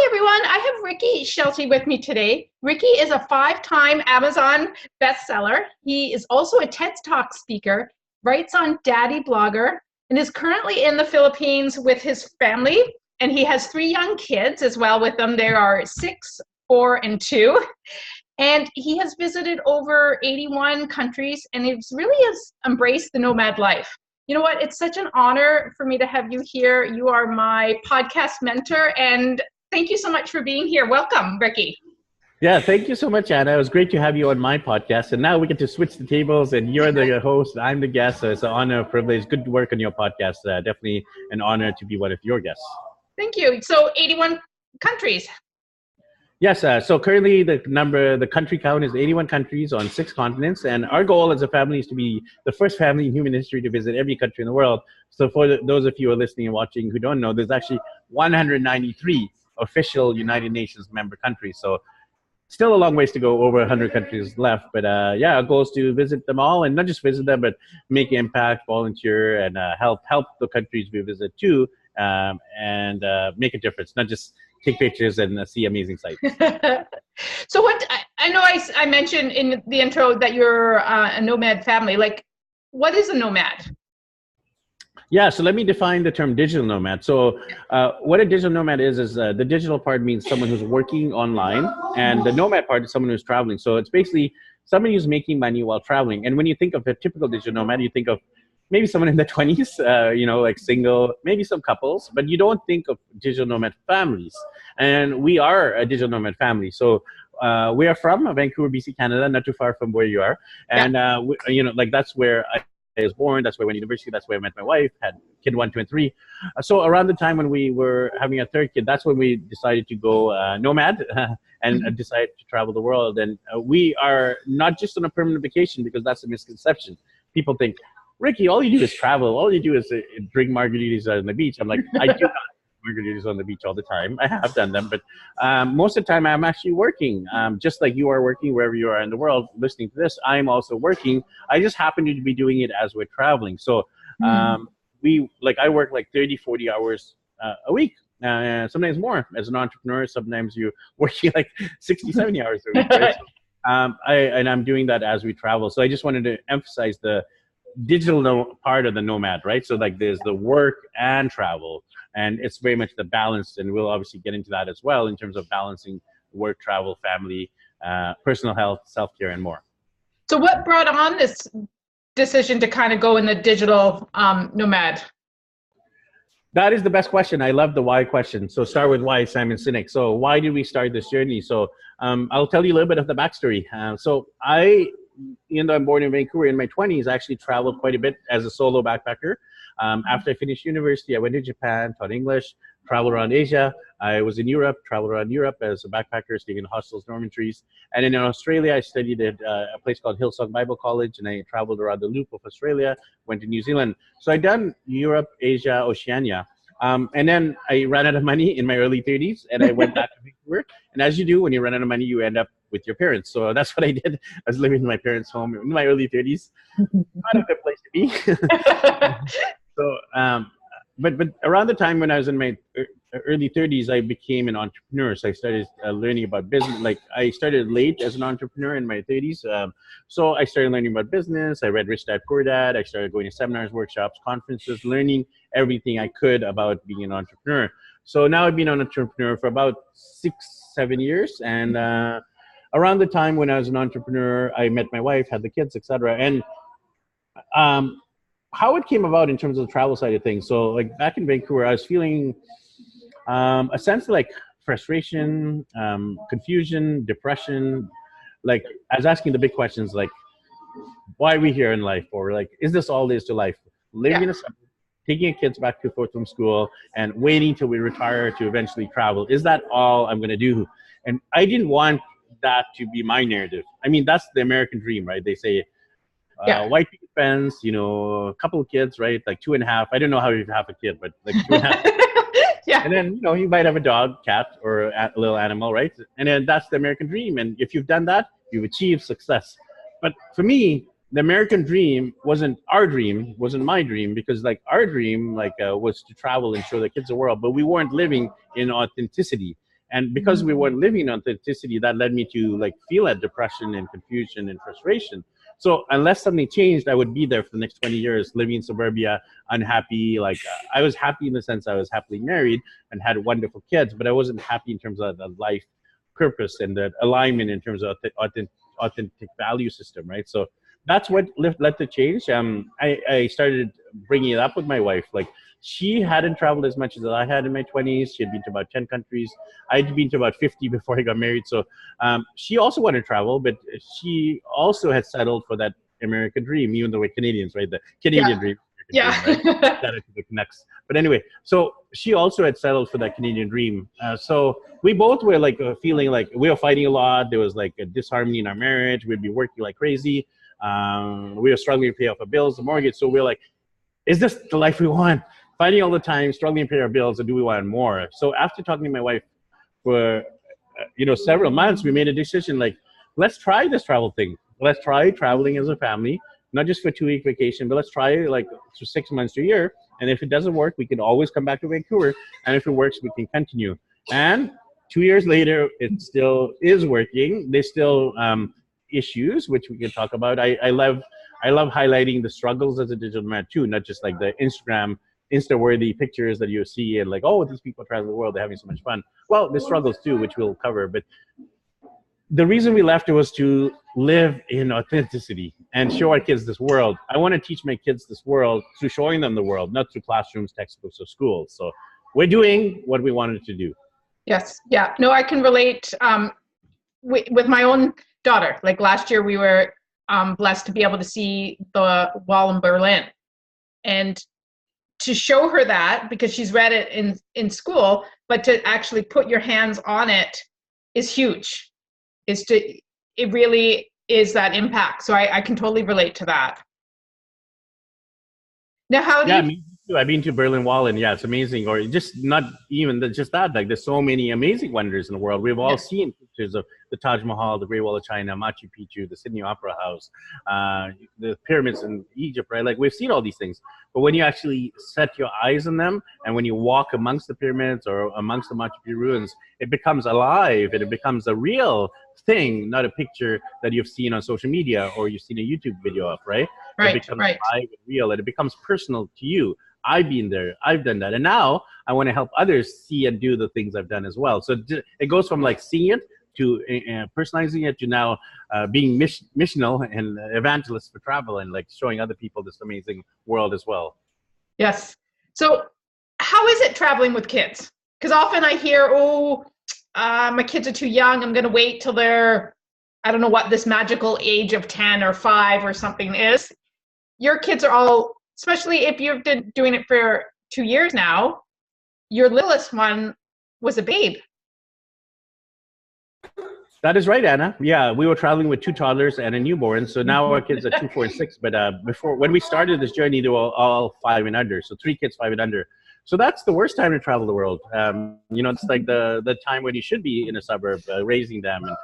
everyone. I have Richy Shetty with me today. Richy is a 5-time Amazon bestseller. He is also a TED Talk speaker, writes on Daddy Blogger, and is currently in the Philippines with his family. And he has 3 young kids as well with them. There are 6, 4, and 2. And he has visited over 81 countries, and he really has embraced the nomad life. You know what? It's such an honor for me to have you here. You are my podcast mentor, and thank you so much for being here. Welcome, Richy. Yeah, thank you so much, Anna. It was great to have you on my podcast. And now we get to switch the tables, and you're the host, I'm the guest. So it's an honor, a privilege. Good work on your podcast. Definitely an honor to be one of your guests. Thank you. So 81 countries. Yes, so currently the country count is 81 countries on 6 continents, and our goal as a family is to be the first family in human history to visit every country in the world. So for those of you who are listening and watching who don't know, there's actually 193 official United Nations member countries. So still a long ways to go, over 100 countries left. But yeah, our goal is to visit them all, and not just visit them, but make impact, volunteer, and help the countries we visit too, and make a difference, not just take pictures and see amazing sights. So what, I know I mentioned in the intro that you're a nomad family. Like, what is a nomad? Yeah, so let me define the term digital nomad. So what a digital nomad is the digital part means someone who's working online, and the nomad part is someone who's traveling. So it's basically somebody who's making money while traveling. And when you think of a typical digital nomad, you think of maybe someone in the 20s, like single, maybe some couples, but you don't think of digital nomad families. And we are a digital nomad family. So we are from Vancouver, BC, Canada, not too far from where you are. And, that's where I was born. That's where I went to university. That's where I met my wife, had kid 1, 2, and 3. So around the time when we were having a 3rd kid, that's when we decided to go nomad and decided to travel the world. And we are not just on a permanent vacation, because that's a misconception. People think, Richy, all you do is travel. All you do is drink margaritas on the beach. I'm like, I do not drink margaritas on the beach all the time. I have done them, but most of the time I'm actually working. Just like you are working wherever you are in the world listening to this, I'm also working. I just happen to be doing it as we're traveling. So I work like 30, 40 hours a week. Sometimes more. As an entrepreneur, sometimes you're working like 60, 70 hours a week. Right? So, I'm doing that as we travel. So I just wanted to emphasize the digital part of the nomad, right? So like there's the work and travel, and it's very much the balance, and we'll obviously get into that as well in terms of balancing work, travel, family, personal health, self-care, and more. So what brought on this decision to kind of go in the digital nomad? That is the best question. I love the why question. So start with why, Simon Sinek. So why did we start this journey? So I'll tell you a little bit of the backstory. So even though I'm born in Vancouver, in my 20s, I actually traveled quite a bit as a solo backpacker. After I finished university, I went to Japan, taught English, traveled around Asia. I was in Europe, traveled around Europe as a backpacker, staying in hostels, dormitories. And then in Australia, I studied at a place called Hillsong Bible College, and I traveled around the loop of Australia, went to New Zealand. So I'd done Europe, Asia, Oceania. And then I ran out of money in my early 30s, and I went back to Vancouver. And as you do, when you run out of money, you end up with your parents. So that's what I did. I was living in my parents' home in my early 30s. Not a good place to be. So, but around the time when I was in my early 30s, I became an entrepreneur. So I started learning about business. Like I started late as an entrepreneur in my 30s. So I started learning about business. I read Rich Dad Poor Dad. I started going to seminars, workshops, conferences, learning everything I could about being an entrepreneur. So now I've been an entrepreneur for about 6-7 years. And around the time when I was an entrepreneur, I met my wife, had the kids, etc. And how it came about in terms of the travel side of things. So like back in Vancouver, I was feeling a sense of like frustration, confusion, depression. Like I was asking the big questions like, why are we here in life? Or like, is this all there is to life? Living in a suburb, taking your kids back and forth from school, and waiting till we retire to eventually travel. Is that all I'm going to do? And I didn't want that to be my narrative. I mean, that's the American dream, right? They say, white picket fence, a couple of kids, right? Like 2.5. I don't know how you have a kid, but like 2.5. Yeah. And then, you might have a dog, cat, or a little animal, right? And then that's the American dream. And if you've done that, you've achieved success. But for me, the American dream wasn't our dream, wasn't my dream, because like our dream was to travel and show the kids the world, but we weren't living in authenticity. And because we weren't living in authenticity, that led me to like feel that depression and confusion and frustration. So unless something changed, I would be there for the next 20 years, living in suburbia, unhappy. Like I was happy in the sense I was happily married and had wonderful kids, but I wasn't happy in terms of the life purpose and the alignment in terms of authentic value system, right? So that's what led to change. I started bringing it up with my wife. Like she hadn't traveled as much as I had in my 20s. She had been to about 10 countries. I'd been to about 50 before I got married. So she also wanted to travel, but she also had settled for that American dream, even though we're Canadians, right? The Canadian dream. Yeah. Dream, right? That connects. But anyway, so she also had settled for that Canadian dream. So we both were like feeling like we were fighting a lot. There was like a disharmony in our marriage. We'd be working like crazy. We were struggling to pay off our bills, the mortgage. So we were like, is this the life we want? Fighting all the time, struggling to pay our bills, or do we want more? So after talking to my wife for several months, we made a decision like, let's try this travel thing. Let's try traveling as a family, not just for a 2-week vacation, but let's try like for 6 months to a year. And if it doesn't work, we can always come back to Vancouver. And if it works, we can continue. And 2 years later, it still is working. There's still issues, which we can talk about. I love highlighting the struggles as a digital nomad too, not just like the Insta-worthy pictures that you see and like, oh, these people travel the world, they're having so much fun. Well, there's struggles too, which we'll cover. But the reason we left it was to live in authenticity and show our kids this world. I want to teach my kids this world through showing them the world, not through classrooms, textbooks, or schools. So we're doing what we wanted to do. Yes. Yeah. No, I can relate with my own daughter. Like last year, we were blessed to be able to see the wall in Berlin. And to show her that, because she's read it in school, but to actually put your hands on it is huge. It really is that impact. So I can totally relate to that. Now, how do you... Me too. I've been to Berlin Wall, and yeah, it's amazing. Or just not even just that. Like, there's so many amazing wonders in the world. We've all seen pictures of the Taj Mahal, the Great Wall of China, Machu Picchu, the Sydney Opera House, the pyramids in Egypt, right? Like, we've seen all these things. But when you actually set your eyes on them, and when you walk amongst the pyramids or amongst the Machu Picchu ruins, it becomes alive, and it becomes a real thing, not a picture that you've seen on social media or you've seen a YouTube video of, right? Right, it becomes alive and real, and it becomes personal to you. I've been there, I've done that, and now I want to help others see and do the things I've done as well. So it goes from like seeing it to personalizing it to now being missional and evangelist for travel and like showing other people this amazing world as well. Yes. So how is it traveling with kids? Because often I hear, my kids are too young. I'm going to wait till they're, I don't know what this magical age of 10 or 5 or something is. Your kids are all, especially if you've been doing it for 2 years now, your littlest one was a babe. That is right, Anna. Yeah, we were traveling with 2 toddlers and a newborn. So now our kids are 2, 4, and 6. But before, when we started this journey, they were all 5 and under. So 3 kids, 5 and under. So that's the worst time to travel the world. It's like the time when you should be in a suburb raising them. And,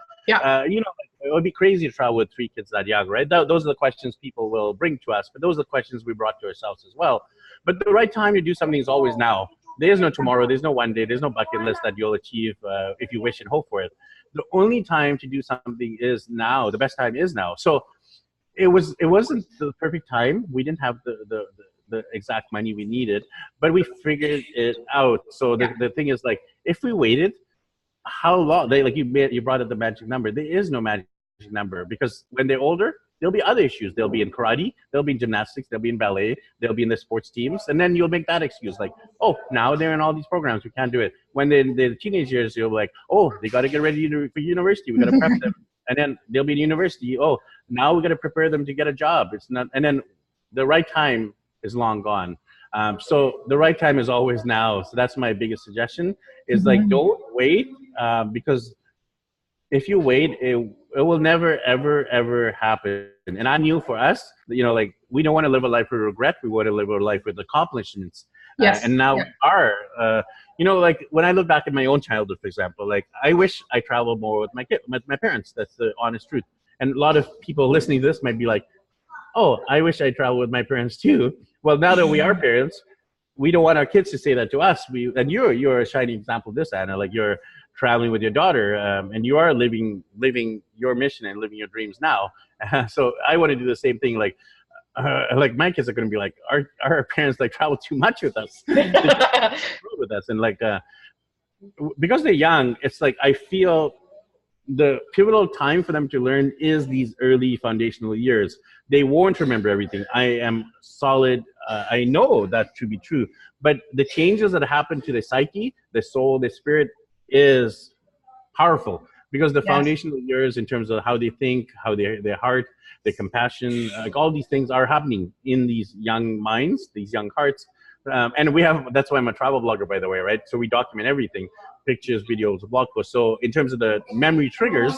it would be crazy to travel with 3 kids that young, right? Those are the questions people will bring to us, but those are the questions we brought to ourselves as well. But the right time to do something is always now. There's no tomorrow, there's no one day, there's no bucket list that you'll achieve if you wish and hope for it. The only time to do something is now. The best time is now. So it wasn't the perfect time. We didn't have the exact money we needed, but we figured it out. So the thing is, like, if we waited, how long? You brought up the magic number. There is no magic number, because when they're older, there'll be other issues. They'll be in karate, they'll be in gymnastics, they'll be in ballet, they'll be in the sports teams, and then you'll make that excuse like, oh, now they're in all these programs, we can't do it. When they're in the teenage years, you'll be like, oh, they got to get ready for university, we got to prep them, and then they'll be in university. Oh, now we got to prepare them to get a job. It's not, and then the right time is long gone. So the right time is always now. So that's my biggest suggestion is like, don't wait, because if you wait, it will never, ever, ever happen. And I knew for us, like, we don't want to live a life with regret. We want to live a life with accomplishments. Yes. And now we are, like, when I look back at my own childhood, for example, like, I wish I traveled more with my parents. That's the honest truth. And a lot of people listening to this might be like, oh, I wish I traveled with my parents too. Well, now that we are parents, we don't want our kids to say that to us. And you're a shining example of this, Anna. Like, you're traveling with your daughter, and you are living your mission and living your dreams now. So I want to do the same thing. Like my kids are going to be like, our parents like travel too much with us, with us, and because they're young, it's like I feel the pivotal time for them to learn is these early foundational years. They won't remember everything. I am solid. I know that to be true. But the changes that happen to the psyche, the soul, the spirit is powerful because the foundational years in terms of how they think, how their heart, their compassion, like all these things are happening in these young minds, these young hearts. And that's why I'm a travel blogger, by the way, right? So we document everything, pictures, videos, blog posts. So in terms of the memory triggers,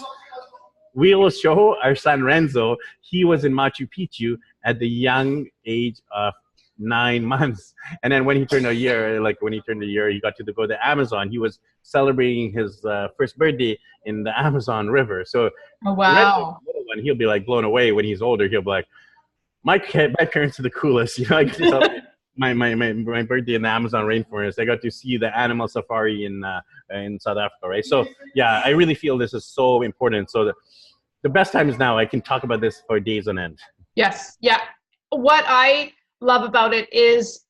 we will show our son Renzo, he was in Machu Picchu at the young age of 9 months. And then when he turned a year, he got to go to the Amazon. He was celebrating his first birthday in the Amazon River. So wow. Renzo, he'll be like blown away when he's older. He'll be like, my parents are the coolest. You know, I get to celebrate my birthday in the Amazon rainforest. I got to see the animal safari in South Africa, right? So yeah, I really feel this is so important. So the best time is now. I can talk about this for days on end. Yes, yeah. What I love about it is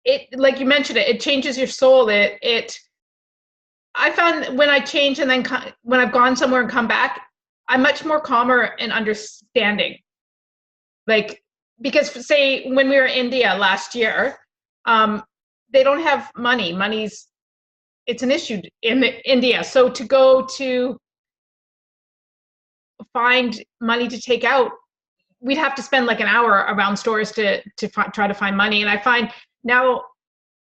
it, like you mentioned, it changes your soul. I found when I change and then when I've gone somewhere and come back, I'm much more calmer and understanding. Like, because say when we were in India last year, they don't have money. It's an issue in India. So to go to find money to take out, we'd have to spend like an hour around stores to try to find money. And I find now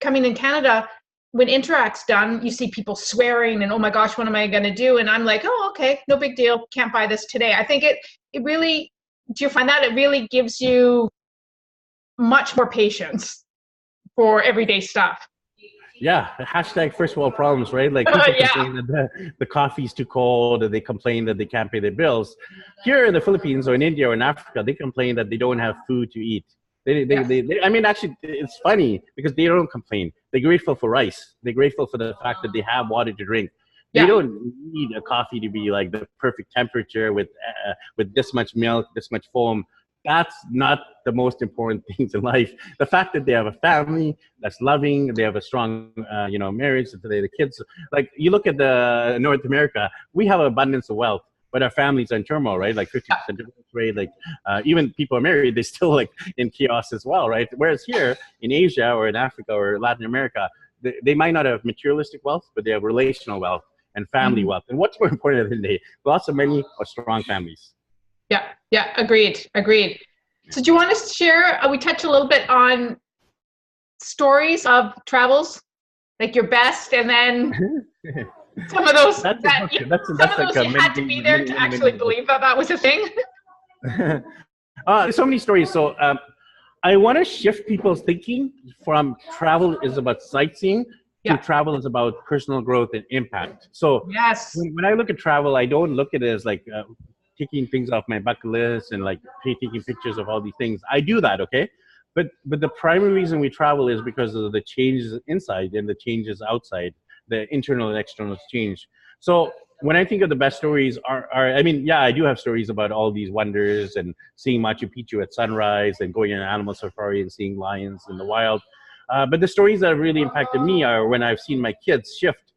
coming in Canada, when Interact's done, you see people swearing and, oh my gosh, what am I going to do? And I'm like, oh, okay, no big deal. Can't buy this today. I think it really, do you find that it really gives you much more patience for everyday stuff? Yeah, hashtag first world problems, right? Like people complain that the coffee's too cold, or they complain that they can't pay their bills. Here in the Philippines or in India or in Africa, they complain that they don't have food to eat. I mean, actually, it's funny because they don't complain. They're grateful for rice. They're grateful for the fact that they have water to drink. They don't need a coffee to be like the perfect temperature with this much milk, this much foam. That's not the most important things in life. The fact that they have a family that's loving, they have a strong, marriage, that the kids, like you look at the North America, we have abundance of wealth, but our families are in turmoil, right? Like 50% divorce rate, like even people are married, they're still like in chaos as well, right? Whereas here in Asia or in Africa or Latin America, they might not have materialistic wealth, but they have relational wealth and family wealth. And what's more important than they? Lots of many or strong families. Yeah, agreed. So do you want to share, we touched a little bit on stories of travels, like your best, and then some of those you had to be there to actually believe that was a thing? So many stories. So I want to shift people's thinking from travel is about sightseeing to travel is about personal growth and impact. So when I look at travel, I don't look at it as like taking things off my bucket list and like taking pictures of all these things. I do that, okay? But the primary reason we travel is because of the changes inside and the changes outside, the internal and external change. So when I think of the best stories I do have stories about all these wonders and seeing Machu Picchu at sunrise and going on an animal safari and seeing lions in the wild. But the stories that have really impacted me are when I've seen my kids shift.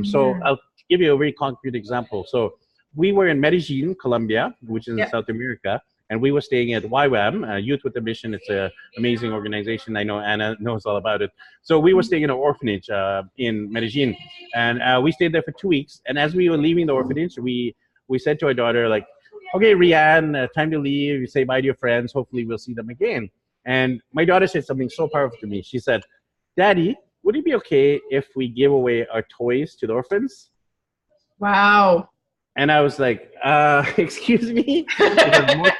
So I'll give you a very concrete example. So we were in Medellin, Colombia, which is in South America, and we were staying at YWAM, Youth with a Mission. It's an amazing organization. I know Anna knows all about it. So we were staying in an orphanage in Medellin, and we stayed there for 2 weeks. And as we were leaving the orphanage, we said to our daughter, like, okay, Rianne, time to leave. You say bye to your friends. Hopefully we'll see them again. And my daughter said something so powerful to me. She said, Daddy, would it be okay if we give away our toys to the orphans? Wow. And I was like, excuse me? Because most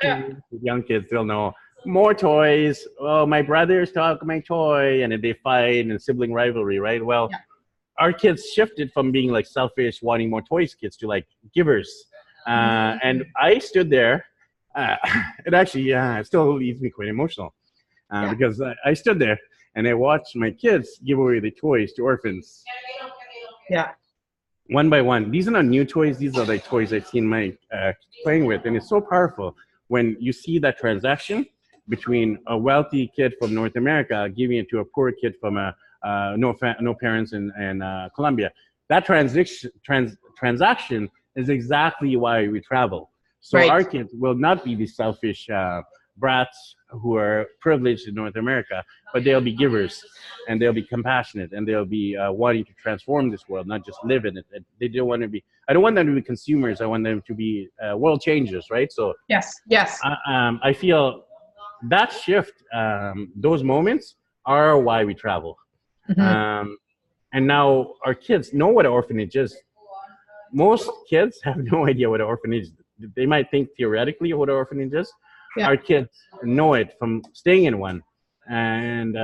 young kids, they'll know. More toys. Oh, my brothers took my toy. And then they fight and sibling rivalry, right? Well, our kids shifted from being like selfish, wanting more toys kids to like givers. And I stood there. It actually it still leaves me quite emotional because I stood there and I watched my kids give away the toys to orphans. Yeah. one by one. These are not new toys. These are like toys I've seen my playing with, and it's so powerful when you see that transaction between a wealthy kid from North America giving it to a poor kid from no parents in Colombia. That transaction is exactly why we travel. So Right. our kids will not be these selfish brats who are privileged in North America, but they'll be givers and they'll be compassionate and they'll be wanting to transform this world, not just live in it. They don't want to be. I don't want them to be consumers. I want them to be world changers, right? So Yes. Yes. I feel that shift, those moments are why we travel. Hmm. Um, and now our kids know what an orphanage is. Most kids have no idea what an orphanage is. They might think theoretically what an orphanage is. Yeah. Our kids know it from staying in one. And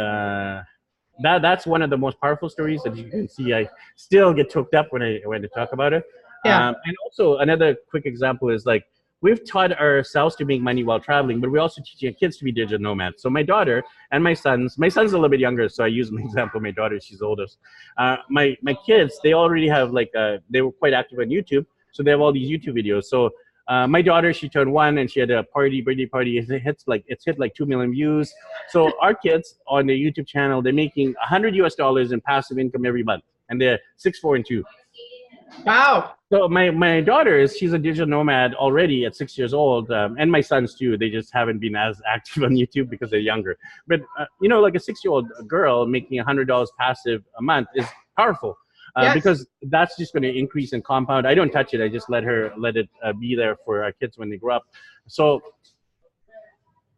that's one of the most powerful stories that you can see. I still get choked up when I talk about it. Yeah. And also another quick example is like we've taught ourselves to make money while traveling, but we're also teaching our kids to be digital nomads. So my daughter and my son's a little bit younger, so I use my example. My daughter, she's oldest. My kids, they already have they were quite active on YouTube, so they have all these YouTube videos. So my daughter, she turned 1 and she had a birthday party. It's hit like 2 million views. So our kids on their YouTube channel, they're making $100 in passive income every month, and they're 6, 4, and 2. Wow. So my daughter she's a digital nomad already at 6 years old, and my sons too. They just haven't been as active on YouTube because they're younger. But like a 6-year-old girl making $100 passive a month is powerful. Yes. Because that's just going to increase and compound. I don't touch it. I just let it be there for our kids when they grow up. So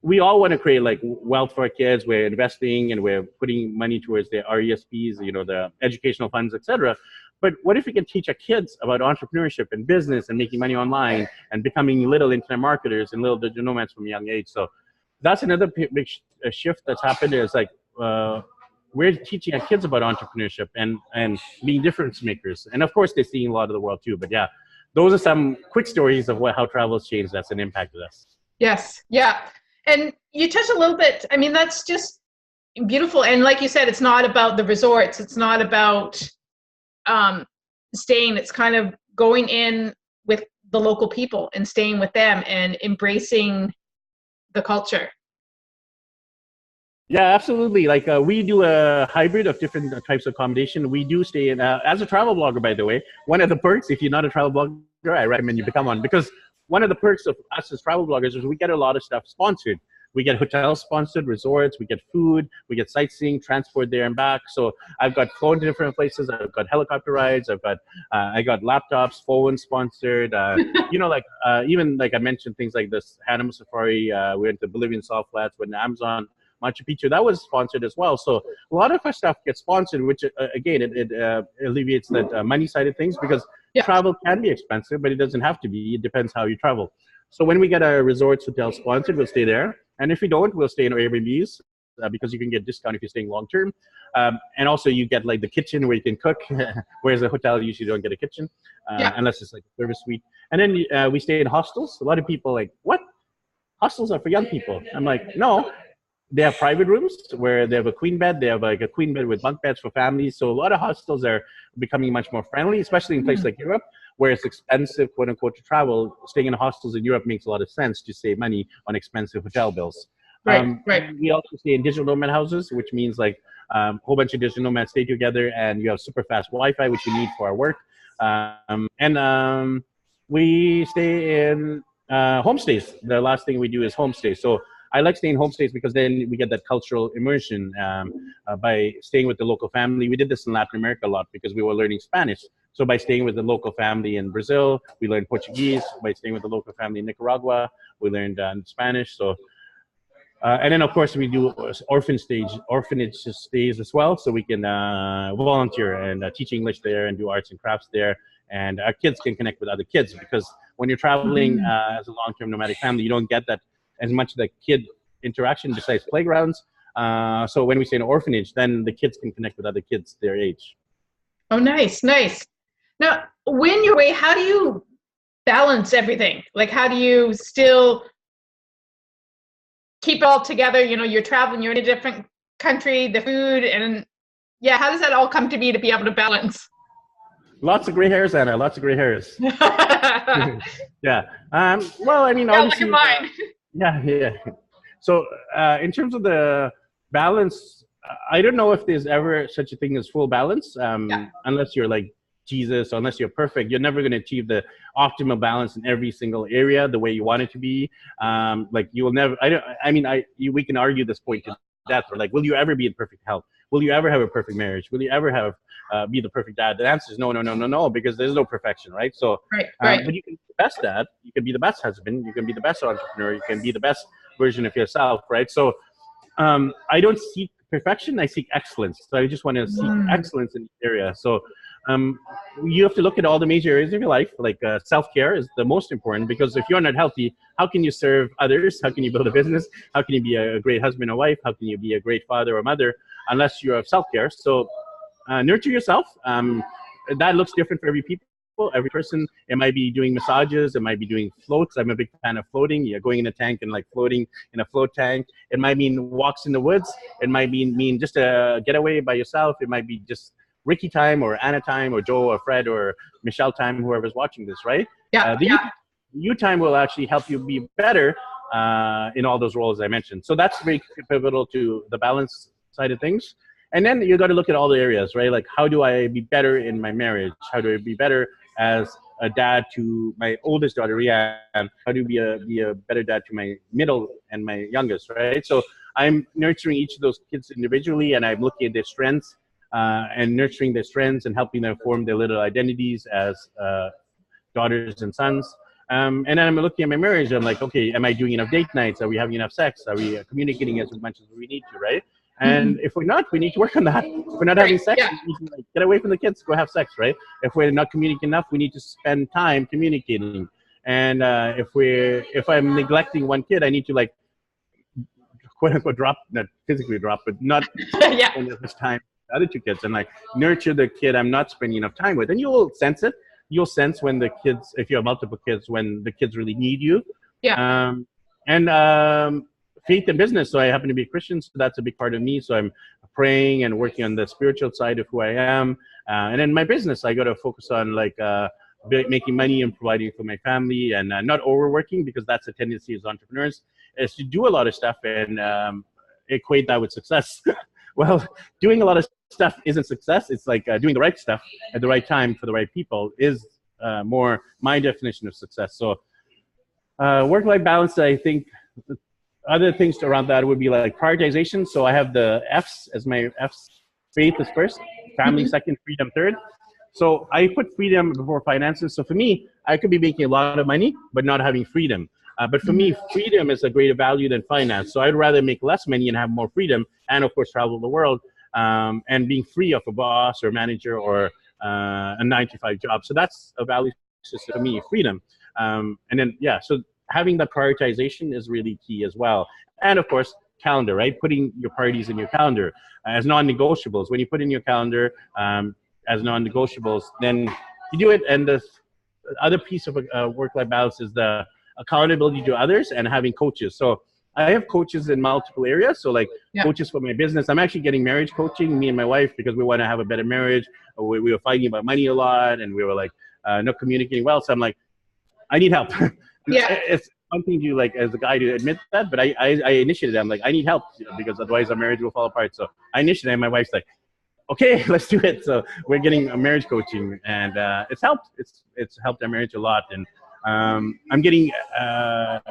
we all want to create like wealth for our kids. We're investing and we're putting money towards their RESPs, the educational funds, etc. But what if we can teach our kids about entrepreneurship and business and making money online and becoming little internet marketers and little digital nomads from a young age? So that's another big shift that's happened. Is like we're teaching our kids about entrepreneurship and being difference makers. And of course, they're seeing a lot of the world too. But yeah, those are some quick stories of how travel has changed. That's an impact of us. Yes. Yeah. And you touched a little bit. I mean, that's just beautiful. And like you said, it's not about the resorts. It's not about staying. It's kind of going in with the local people and staying with them and embracing the culture. Yeah, absolutely. Like we do a hybrid of different types of accommodation. We do stay in, as a travel blogger, by the way, one of the perks, if you're not a travel blogger, I recommend you become one, because one of the perks of us as travel bloggers is we get a lot of stuff sponsored. We get hotels sponsored, resorts, we get food, we get sightseeing, transport there and back. So I've got flown to different places. I've got helicopter rides. I got laptops, phones sponsored. Even like I mentioned, things like this Animal Safari. We went to Bolivian salt flats, went to Amazon, Machu Picchu, that was sponsored as well. So a lot of our stuff gets sponsored, which again, it alleviates that money side of things, because travel can be expensive, but it doesn't have to be. It depends how you travel. So when we get our resorts, hotels sponsored, we'll stay there. And if we don't, we'll stay in Airbnbs because you can get discount if you're staying long term. And also you get like the kitchen where you can cook, whereas a hotel you usually don't get a kitchen unless it's like a service suite. And then we stay in hostels. A lot of people like, what? Hostels are for young people. I'm like, no. They have private rooms where they have a queen bed. They have like a queen bed with bunk beds for families. So a lot of hostels are becoming much more friendly, especially in places like Europe, where it's expensive, quote unquote, to travel. Staying in hostels in Europe makes a lot of sense to save money on expensive hotel bills. Right. We also stay in digital nomad houses, which means like a whole bunch of digital nomads stay together, and you have super fast Wi-Fi, which you need for our work. We stay in homestays. The last thing we do is homestays. So I like staying homestays because then we get that cultural immersion by staying with the local family. We did this in Latin America a lot because we were learning Spanish. So by staying with the local family in Brazil, we learned Portuguese. By staying with the local family in Nicaragua, we learned Spanish. So, and then of course we do orphanage stays as well. So we can volunteer and teach English there and do arts and crafts there. And our kids can connect with other kids, because when you're traveling as a long-term nomadic family, you don't get that as much of the kid interaction besides playgrounds. So when we say an orphanage, then the kids can connect with other kids their age. Oh, nice, nice. Now, when you're away, how do you balance everything? Like, how do you still keep it all together? You know, you're traveling, you're in a different country, the food, and how does that all come to be able to balance? Lots of gray hairs, Anna. Lots of gray hairs. Yeah, Yeah. Well, I mean, look obviously, at mine. yeah, yeah. So, in terms of the balance, I don't know if there's ever such a thing as full balance, Yeah, unless you're like Jesus, or unless you're perfect. You're never going to achieve the optimal balance in every single area the way you want it to be. Like you will never. I don't. I mean, we can argue this point to death. Or like, will you ever be in perfect health? Will you ever have a perfect marriage? Will you ever have be the perfect dad? The answer is no, no, no, no, no, because there's no perfection, right? So, right, right. but you can be the best dad. You can be the best husband. You can be the best entrepreneur. You can be the best version of yourself, right? So I don't seek perfection. I seek excellence. So I just want to seek excellence in each area. So you have to look at all the major areas of your life. Like self-care is the most important, because if you're not healthy, how can you serve others? How can you build a business? How can you be a great husband or wife? How can you be a great father or mother unless you have self-care? So nurture yourself. That looks different for every person. It might be doing massages. It might be doing floats. I'm a big fan of floating. You're going in a tank and like floating in a float tank. It might mean walks in the woods. It might mean just a getaway by yourself. It might be just Ricky time or Anna time or Joe or Fred or Michelle time, whoever's watching this, right? Yeah, The yeah. you time will actually help you be better in all those roles I mentioned. So that's very pivotal to the balance side of things. And then you got to look at all the areas, right? Like, how do I be better in my marriage? How do I be better as a dad to my oldest daughter, Rianne? How do I be a better dad to my middle and my youngest, right? So I'm nurturing each of those kids individually, and I'm looking at their strengths and nurturing their strengths and helping them form their little identities as daughters and sons. And then I'm looking at my marriage. I'm like, okay, am I doing enough date nights? Are we having enough sex? Are we communicating as much as we need to, right? And if we're not, we need to work on that. If we're not having sex, Yeah. we need to like, get away from the kids, go have sex, right? If we're not communicating enough, we need to spend time communicating. And if I'm neglecting one kid, I need to like quote unquote drop, not physically drop, but not Yeah. spend as much time with the other two kids and like nurture the kid I'm not spending enough time with. And you'll sense it. You'll sense when the kids, if you have multiple kids, when the kids really need you. Yeah. Faith and business. So I happen to be a Christian, so that's a big part of me. So I'm praying and working on the spiritual side of who I am. And then my business, I got to focus on like making money and providing for my family, and not overworking, because that's a tendency as entrepreneurs, is to do a lot of stuff and equate that with success. Well, doing a lot of stuff isn't success. It's like doing the right stuff at the right time for the right people is more my definition of success. So work-life balance, I think. Other things around that would be like prioritization. So I have the F's as my F's. Faith is first, family second, freedom third. So I put freedom before finances. So for me, I could be making a lot of money, but not having freedom. But for me, freedom is a greater value than finance. So I'd rather make less money and have more freedom, and of course travel the world, and being free of a boss or manager or a 9-to-5 job. So that's a value system for me, freedom. And then, yeah, so having that prioritization is really key as well. And of course, calendar, right? Putting your priorities in your calendar as non-negotiables. When you put in your calendar as non-negotiables, then you do it. And the other piece of work-life balance is the accountability to others and having coaches. So I have coaches in multiple areas. So like coaches for my business. I'm actually getting marriage coaching, me and my wife, because we want to have a better marriage. We were fighting about money a lot, and we were like not communicating well. So I'm like, I need help. It's something to like as a guy to admit that, but I initiated it. I'm like, I need help, because otherwise our marriage will fall apart. So I initiated it, and my wife's like, okay, let's do it. So we're getting a marriage coaching, and it's helped. It's helped our marriage a lot. And I'm getting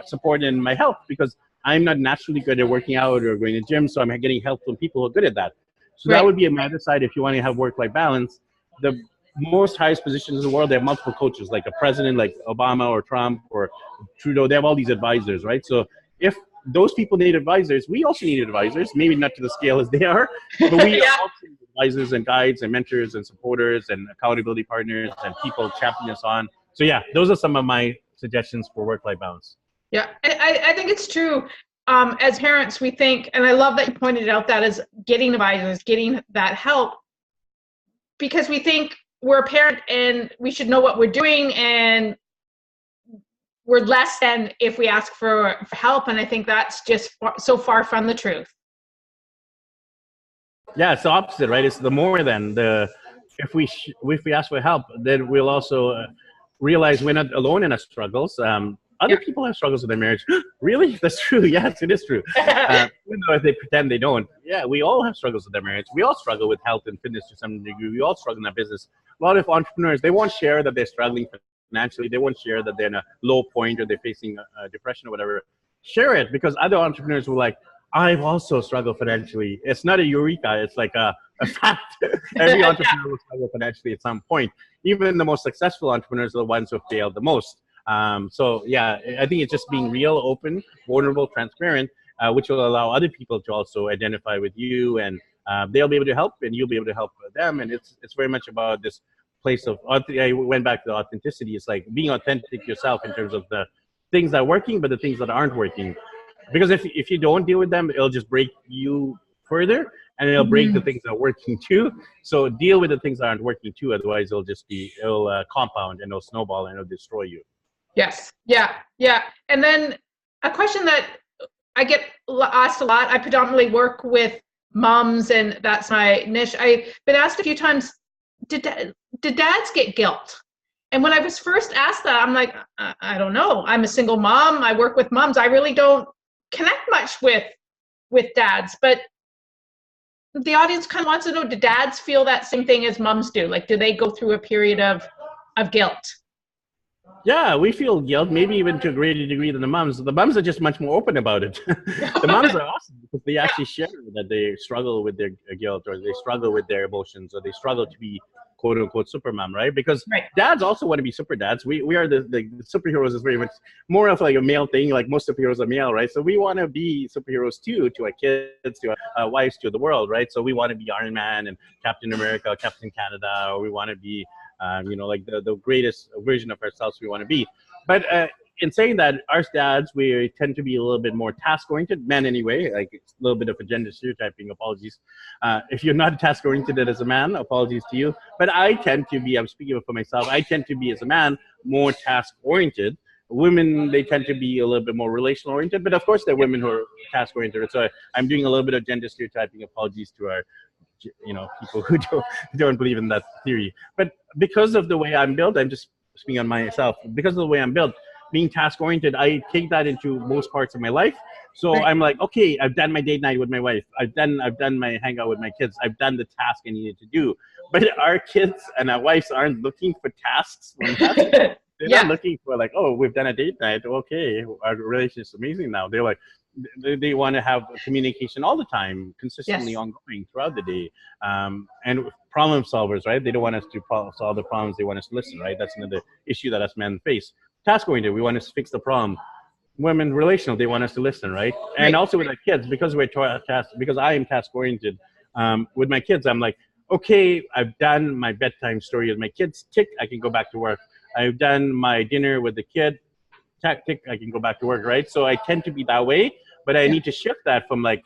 support in my health, because I'm not naturally good at working out or going to the gym. So I'm getting help from people who are good at that. So that would be my other side. If you want to have work-life balance, the most highest positions in the world, they have multiple coaches, like a president like Obama or Trump or Trudeau. They have all these advisors, right? So if those people need advisors, we also need advisors, maybe not to the scale as they are, but we also need advisors and guides and mentors and supporters and accountability partners and people championing us on. So yeah, those are some of my suggestions for work-life balance. Yeah, I think it's true. As parents, we think, and I love that you pointed out that as getting advisors, getting that help, because we think we're a parent and we should know what we're doing, and we're less than if we ask for help. And I think that's just so far from the truth. Yeah, it's the opposite, right? It's the more than if we ask for help, then we'll also realize we're not alone in our struggles. Other people have struggles with their marriage. Really? That's true. Yes, it is true. Even though they pretend they don't. Yeah, we all have struggles with their marriage. We all struggle with health and fitness to some degree. We all struggle in our business. A lot of entrepreneurs, they won't share that they're struggling financially. They won't share that they're in a low point or they're facing depression or whatever. Share it, because other entrepreneurs will like, I've also struggled financially. It's not a eureka. It's like a fact. Every entrepreneur will struggle financially at some point. Even the most successful entrepreneurs are the ones who have failed the most. So yeah, I think it's just being real, open, vulnerable, transparent, which will allow other people to also identify with you, and they'll be able to help, and you'll be able to help them. And it's very much about this place of, I went back to the authenticity. It's like being authentic yourself in terms of the things that are working, but the things that aren't working. Because if you don't deal with them, it'll just break you further, and it'll break the things that are working too. So deal with the things that aren't working too. Otherwise, it'll compound, and it'll snowball, and it'll destroy you. Yes. Yeah. Yeah. And then a question that I get asked a lot. I predominantly work with moms, and that's my niche. I've been asked a few times, did dads get guilt? And when I was first asked that, I'm like, I don't know. I'm a single mom. I work with moms. I really don't connect much with dads. But the audience kind of wants to know, do dads feel that same thing as moms do? Like, do they go through a period of guilt? Yeah, we feel guilt, maybe even to a greater degree than the moms. The moms are just much more open about it. The moms are awesome because they actually share that they struggle with their guilt, or they struggle with their emotions, or they struggle to be quote unquote super mom, right? Because dads also want to be super dads. We are the superheroes is very much more of like a male thing. Like most superheroes are male, right? So we want to be superheroes too, to our kids, to our wives, to the world, right? So we want to be Iron Man and Captain America, Captain Canada, or we want to be like the greatest version of ourselves we want to be. But in saying that, our dads, we tend to be a little bit more task-oriented, men anyway, like it's a little bit of a gender stereotyping, apologies. If you're not task-oriented as a man, apologies to you. But I tend to be, I'm speaking for myself, I tend to be as a man more task-oriented. Women, they tend to be a little bit more relational-oriented, but of course there are women who are task-oriented. So I'm doing a little bit of gender stereotyping, apologies to our people who don't believe in that theory. But because of the way I'm built, I'm just speaking on myself, because of the way I'm built, being task oriented, I take that into most parts of my life. So I'm like, okay, I've done my date night with my wife, I've done my hangout with my kids, I've done the task I needed to do. But our kids and our wives aren't looking for tasks from us. They're not looking for like, oh, we've done a date night, okay, our relationship's amazing now. They're like, they want to have communication all the time, consistently ongoing throughout the day, and problem solvers, right? They don't want us to solve the problems, they want us to listen, right? That's another issue that us men face. Task oriented, we want us to fix the problem. Women relational, they want us to listen, right? And also with our kids, because because I am task oriented, with my kids, I'm like, okay, I've done my bedtime story with my kids, tick, I can go back to work. I've done my dinner with the kid, tactic, I can go back to work, right? So I tend to be that way, but I need to shift that from like,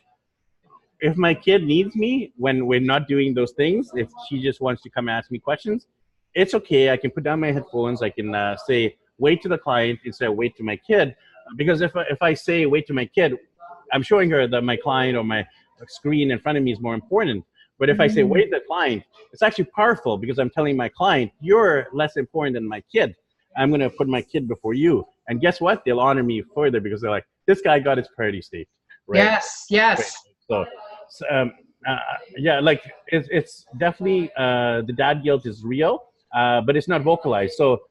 if my kid needs me when we're not doing those things, if she just wants to come ask me questions, it's okay. I can put down my headphones. I can say, wait to the client instead of wait to my kid. Because if I say wait to my kid, I'm showing her that my client or my screen in front of me is more important. But if I say wait to the client, it's actually powerful because I'm telling my client, you're less important than my kid. I'm going to put my kid before you. And guess what? They'll honor me further because they're like, this guy got his priority state. Right? Yes. Right. So like it's definitely, the dad guilt is real, but it's not vocalized. So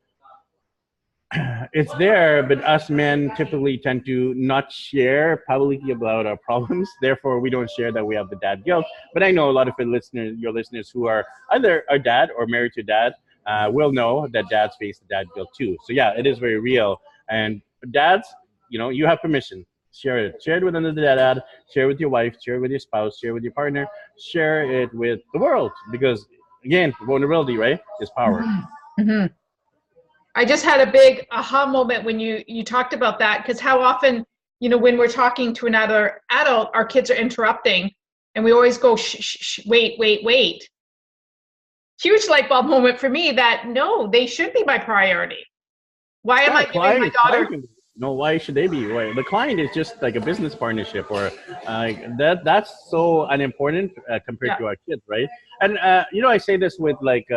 it's there, but us men typically tend to not share publicly about our problems. Therefore, we don't share that we have the dad guilt. But I know a lot of your listeners who are either a dad or married to a dad, will know that dads face the dad guilt too. So yeah, it is very real. And dads, you have permission. Share it. Share it with another dad. Share it with your wife. Share it with your spouse. Share it with your partner. Share it with the world. Because again, vulnerability, right, is power. Mm-hmm. I just had a big aha moment when you talked about that, because how often, when we're talking to another adult, our kids are interrupting, and we always go, shh, wait. Huge light bulb moment for me that no, they should be my priority. Why am I giving my daughter? Why should they be? Why? The client is just like a business partnership, or that's so unimportant compared Yeah. to our kids, right? And I say this with like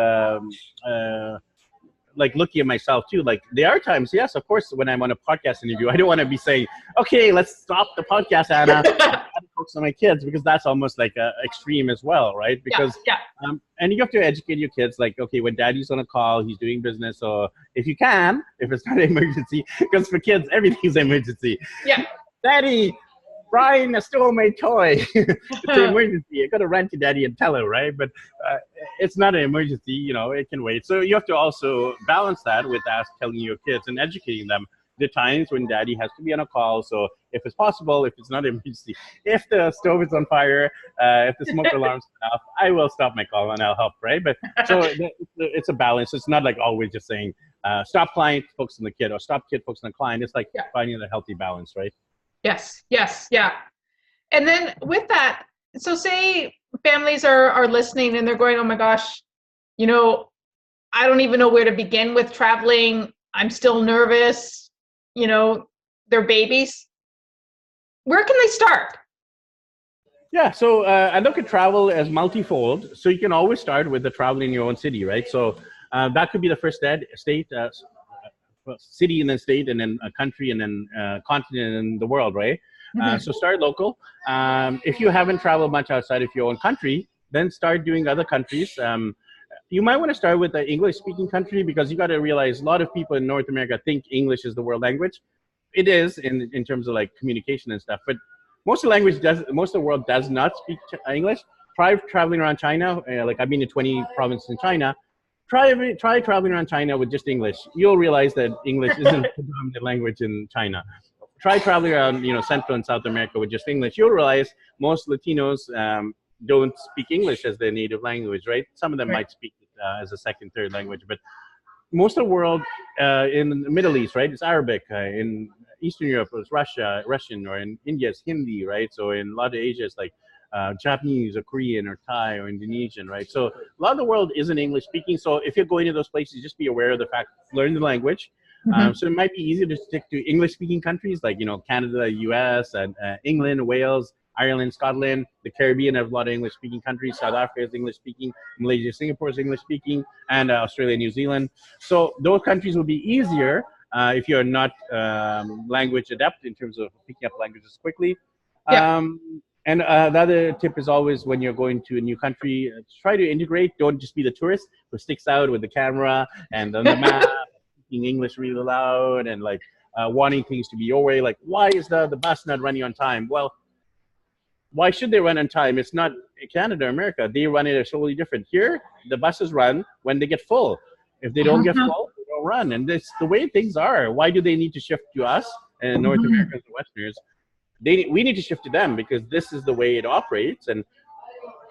looking at myself too. Like there are times, yes, of course, when I'm on a podcast interview, I don't want to be saying, "Okay, let's stop the podcast, Anna. I gotta focus on my kids," because that's almost like extreme as well, right? Because and you have to educate your kids, like, okay, when daddy's on a call, he's doing business, so if it's not an emergency, because for kids, everything's an emergency. Yeah. Daddy, Brian stole my toy. It's an emergency. I got to run to daddy and tell her, right? But it's not an emergency. It can wait. So you have to also balance that with telling your kids and educating them the times when daddy has to be on a call. So if it's possible, if it's not an emergency, if the stove is on fire, if the smoke alarm's off, I will stop my call and I'll help, right? But so it's a balance. It's not like always just saying, stop client, focus on the kid, or stop kid, focus on the client. It's like finding a healthy balance, right? Yes, yeah. And then with that, so say families are listening and they're going, oh my gosh, I don't even know where to begin with traveling. I'm still nervous. They're babies. Where can they start? Yeah, so I look at travel as multifold. So you can always start with the travel in your own city, right? So that could be the first state, city and then state, and then a country, and then continent, and the world, right? So start local. If you haven't traveled much outside of your own country, then start doing other countries. You might want to start with the English-speaking country, because you got to realize a lot of people in North America think English is the world language. It is in terms of like communication and stuff, but most of the world does not speak English. Try traveling around China. Like I've been to 20 provinces in China. Try traveling around China with just English. You'll realize that English isn't the dominant language in China. Try traveling around, Central and South America with just English. You'll realize most Latinos don't speak English as their native language, right? Some of them might speak it as a second, third language, but most of the world in the Middle East, right, it's Arabic. In Eastern Europe, it's Russian, or in India, it's Hindi, right? So in a lot of Asia, it's like Japanese or Korean or Thai or Indonesian, right? So a lot of the world isn't English speaking. So if you're going to those places, just be aware of the fact, learn the language. So it might be easier to stick to English speaking countries like, Canada, US, and England, Wales, Ireland, Scotland. The Caribbean have a lot of English speaking countries. South Africa is English speaking. Malaysia, Singapore is English speaking, and Australia, New Zealand. So those countries will be easier if you're not language adept in terms of picking up languages quickly. And the other tip is always, when you're going to a new country, try to integrate. Don't just be the tourist who sticks out with the camera and on the map, speaking English really loud, and like wanting things to be your way. Like, why is the bus not running on time? Well, why should they run on time? It's not Canada or America. They run it totally different. Here, the buses run when they get full. If they don't get full, they don't run. And it's the way things are. Why do they need to shift to us and North Americans and Westerners? We need to shift to them, because this is the way it operates, and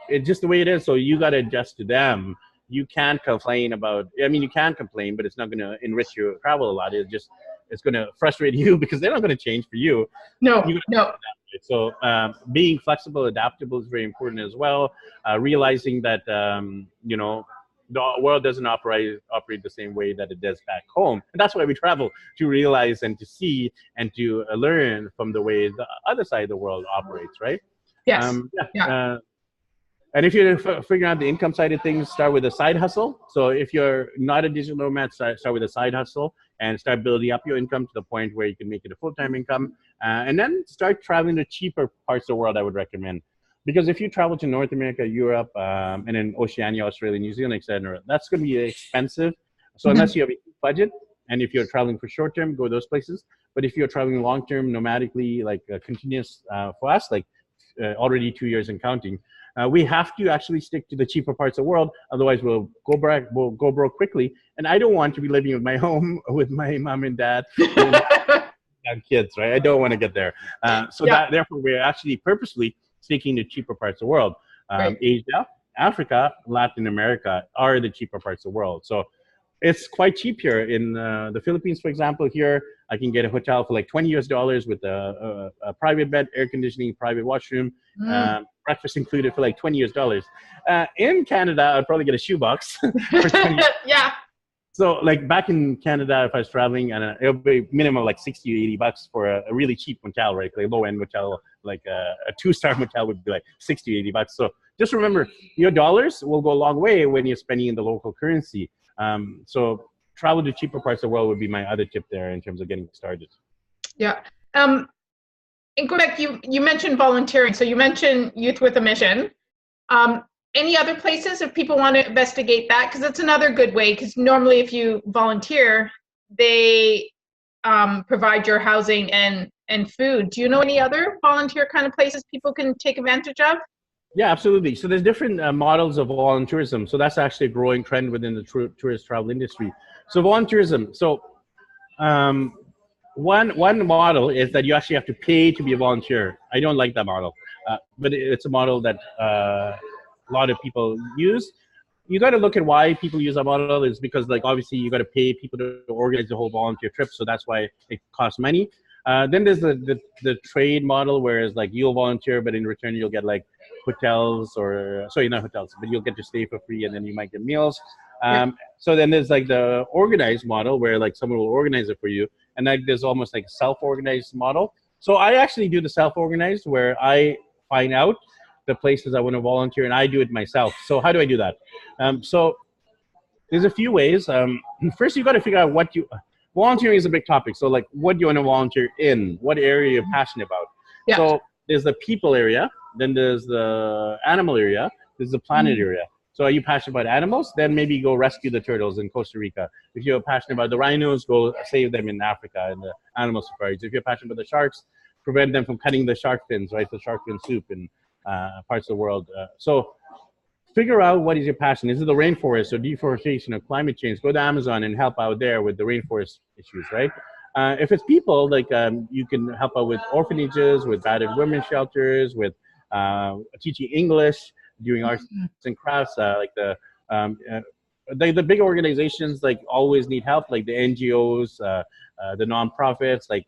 it's just the way it is. So you got to adjust to them. You can't complain about, you can complain, but it's not going to enrich your travel a lot. It's going to frustrate you, because they're not going to change for you. No. So being flexible, adaptable is very important as well. Realizing that, the world doesn't operate the same way that it does back home. And that's why we travel, to realize and to see and to learn from the way the other side of the world operates, right? Yes. And if you're figuring out the income side of things, start with a side hustle. So if you're not a digital nomad, start with a side hustle and start building up your income to the point where you can make it a full-time income. And then start traveling to cheaper parts of the world, I would recommend. Because if you travel to North America, Europe, and then Oceania, Australia, New Zealand, etc., that's going to be expensive. So unless you have a budget, and if you're traveling for short term, go those places. But if you're traveling long term, nomadically, like continuous for us, like already 2 years and counting, we have to actually stick to the cheaper parts of the world. Otherwise, we'll go broke quickly. And I don't want to be living with my home with my mom and dad and kids, right? I don't want to get there. Therefore, we're actually purposely sticking to cheaper parts of the world. Asia, Africa, Latin America are the cheaper parts of the world. So it's quite cheap here in the Philippines, for example. Here, I can get a hotel for like $20 with a private bed, air conditioning, private washroom, breakfast included for like $20. In Canada, I'd probably get a shoebox for $20. So like back in Canada, if I was traveling, and it would be minimum like 60 to 80 bucks for a really cheap motel, right? Like low end motel, like a 2-star motel would be like 60 to 80 bucks. So just remember, your dollars will go a long way when you're spending in the local currency. So travel to cheaper parts of the world would be my other tip there in terms of getting started. Yeah. In Quebec, you mentioned volunteering. So you mentioned Youth with a Mission. Any other places if people want to investigate that? Because it's another good way, because normally if you volunteer, they provide your housing and food. Do you know any other volunteer kind of places people can take advantage of? Yeah, absolutely. So there's different models of volunteerism. So that's actually a growing trend within the tourist travel industry. So volunteerism. So one model is that you actually have to pay to be a volunteer. I don't like that model, but it's a model that a lot of people use. You got to look at why people use that model. Is because like obviously you got to pay people to organize the whole volunteer trip, so that's why it costs money. Then there's the trade model, whereas like you'll volunteer, but in return you'll get like hotels, or sorry, not hotels, but you'll get to stay for free, and then you might get meals. So then there's like the organized model, where like someone will organize it for you, and like there's almost like a self-organized model. So I actually do the self-organized, where I find out the places I want to volunteer, and I do it myself. So how do I do that? So there's a few ways. First, you got to figure out what you. Volunteering is a big topic. So like, what do you want to volunteer in? What area you're passionate about? Yeah. So there's the people area, then there's the animal area, there's the planet area. So are you passionate about animals? Then maybe go rescue the turtles in Costa Rica. If you're passionate about the rhinos, go save them in Africa in the animal safaris. If you're passionate about the sharks, prevent them from cutting the shark fins, right? The shark fin soup in parts of the world. So figure out what is your passion. Is it the rainforest or deforestation or climate change? Go to Amazon and help out there with the rainforest issues, right? If it's people, like you can help out with orphanages, with battered women's shelters, with teaching English, doing arts and crafts. Like the big organizations like always need help, like the NGOs, the nonprofits. Like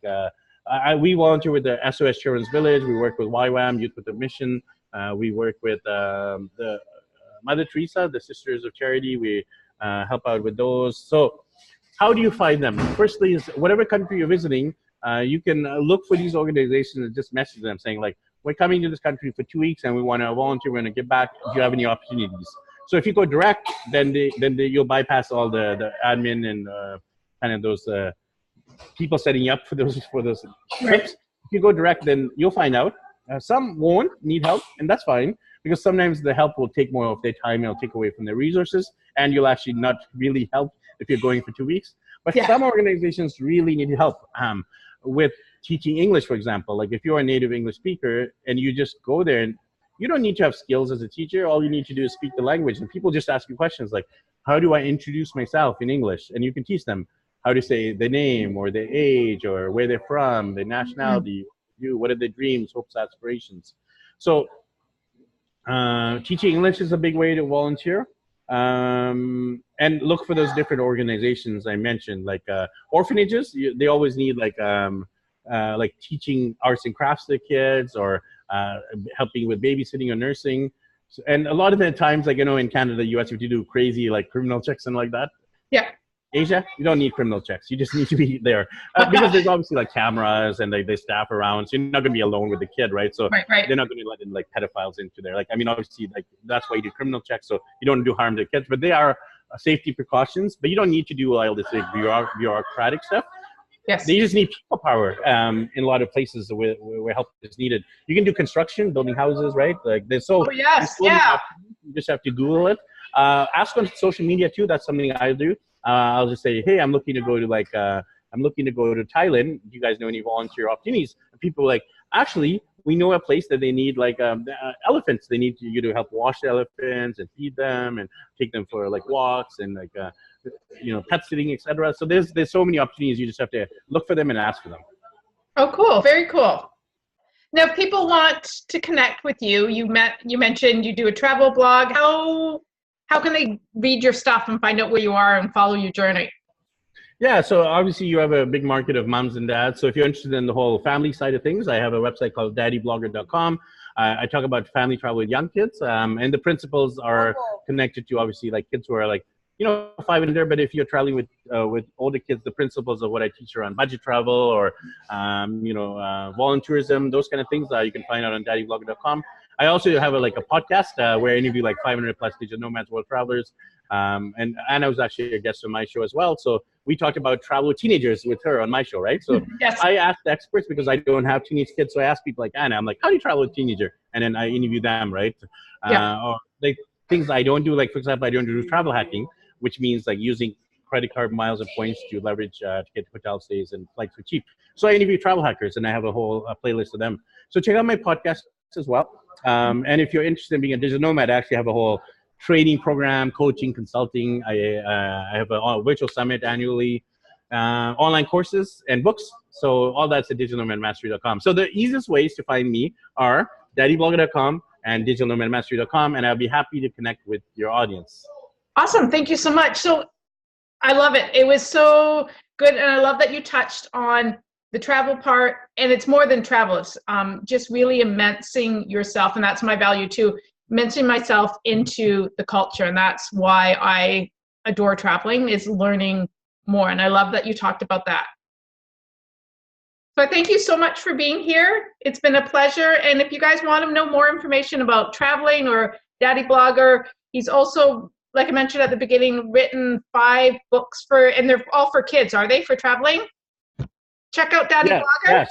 we volunteer with the SOS Children's Village. We work with YWAM, Youth with a Mission. We work with the Mother Teresa, the Sisters of Charity. We help out with those. So how do you find them? Firstly, is whatever country you're visiting, you can look for these organizations and just message them saying like, we're coming to this country for 2 weeks and we want to volunteer, we're going to give back. Do you have any opportunities? So if you go direct, then you'll bypass all the admin and kind of those people setting up for those trips. Right. If you go direct, then you'll find out. Some won't need help, and that's fine, because sometimes the help will take more of their time, it'll take away from their resources, and you'll actually not really help if you're going for 2 weeks. But some organizations really need help with teaching English, for example. Like if you're a native English speaker and you just go there, and you don't need to have skills as a teacher, all you need to do is speak the language, and people just ask you questions like, how do I introduce myself in English? And you can teach them how to say their name or their age or where they're from, their nationality, what are their dreams, hopes, aspirations. So teaching English is a big way to volunteer. And look for those different organizations I mentioned, like orphanages. They always need like teaching arts and crafts to the kids, or helping with babysitting or nursing. So, and a lot of the times, like, you know, in Canada, US, if you do crazy like criminal checks and like that. Yeah. Asia, you don't need criminal checks. You just need to be there because there's obviously like cameras and they staff around. So you're not going to be alone with the kid, right? So they're not going to let in like pedophiles into there. Like, I mean, obviously, like that's why you do criminal checks, so you don't do harm to kids. But they are safety precautions. But you don't need to do all this like bureaucratic stuff. Yes. They just need people power in a lot of places where help is needed. You can do construction, building houses, right? Like there's so you just have to Google it. Ask on social media too. That's something I do. I'll just say, hey, I'm looking to go to Thailand. Do you guys know any volunteer opportunities? And people are like, actually, we know a place that they need like elephants. They need you to help wash the elephants and feed them and take them for like walks and like pet sitting, etc. So there's so many opportunities. You just have to look for them and ask for them. Oh, cool! Very cool. Now, if people want to connect with you, you mentioned you do a travel blog. How can they read your stuff and find out where you are and follow your journey? Yeah, so obviously you have a big market of moms and dads. So if you're interested in the whole family side of things, I have a website called daddyblogger.com. I talk about family travel with young kids, and the principles are connected to obviously like kids who are like five and under. But if you're traveling with older kids, the principles of what I teach around budget travel or volunteerism, those kind of things, you can find out on daddyblogger.com. I also have a podcast where I interview 500 plus digital nomads, world travelers. And Anna was actually a guest on my show as well. So we talked about travel with teenagers with her on my show, right? So yes. I asked the experts because I don't have teenage kids. So I asked people like Anna, I'm like, how do you travel with a teenager? And then I interview them, right? Or things I don't do, for example, I don't do travel hacking, which means using credit card miles and points to leverage to get hotel stays and flights for cheap. So I interview travel hackers and I have a whole playlist of them. So check out my podcast as well. And if you're interested in being a digital nomad, I actually have a whole training program, coaching, consulting. I have a virtual summit annually, online courses and books. So all that's at digitalnomadmastery.com. So the easiest ways to find me are daddyblogger.com and digitalnomadmastery.com, and I'll be happy to connect with your audience. Awesome. Thank you so much. So I love it. It was so good. And I love that you touched on the travel part, and it's more than travel. It's just really immersing yourself, and that's my value too, immersing myself into the culture, and that's why I adore traveling, is learning more, and I love that you talked about that. So thank you so much for being here. It's been a pleasure, and if you guys want to know more information about traveling or Daddy Blogger, he's also, like I mentioned at the beginning, written 5 books and they're all for kids. Are they for traveling? Check out Daddy Blogger.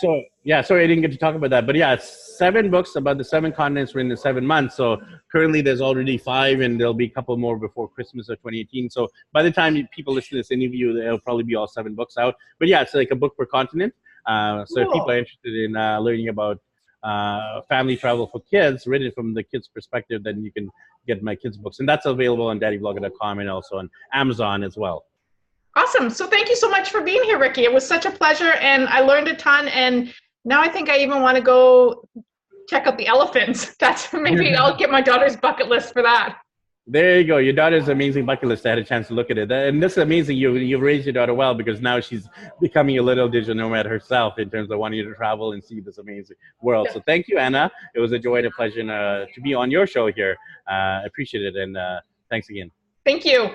Sorry I didn't get to talk about that. But yeah, 7 books about the 7 continents were in the 7 months. So currently there's already 5, and there'll be a couple more before Christmas of 2018. So by the time people listen to this interview, there'll probably be all 7 books out. But yeah, it's like a book per continent. So cool. If people are interested in learning about family travel for kids, written from the kids' perspective, then you can get my kids' books. And that's available on daddyblogger.com and also on Amazon as well. Awesome. So thank you so much for being here, Ricky. It was such a pleasure, and I learned a ton, and now I think I even want to go check out the elephants. Maybe I'll get my daughter's bucket list for that. There you go. Your daughter's amazing bucket list. I had a chance to look at it. And this is amazing. You've raised your daughter well, because now she's becoming a little digital nomad herself in terms of wanting to travel and see this amazing world. So thank you, Anna. It was a joy and a pleasure to be on your show here. I appreciate it. And thanks again. Thank you.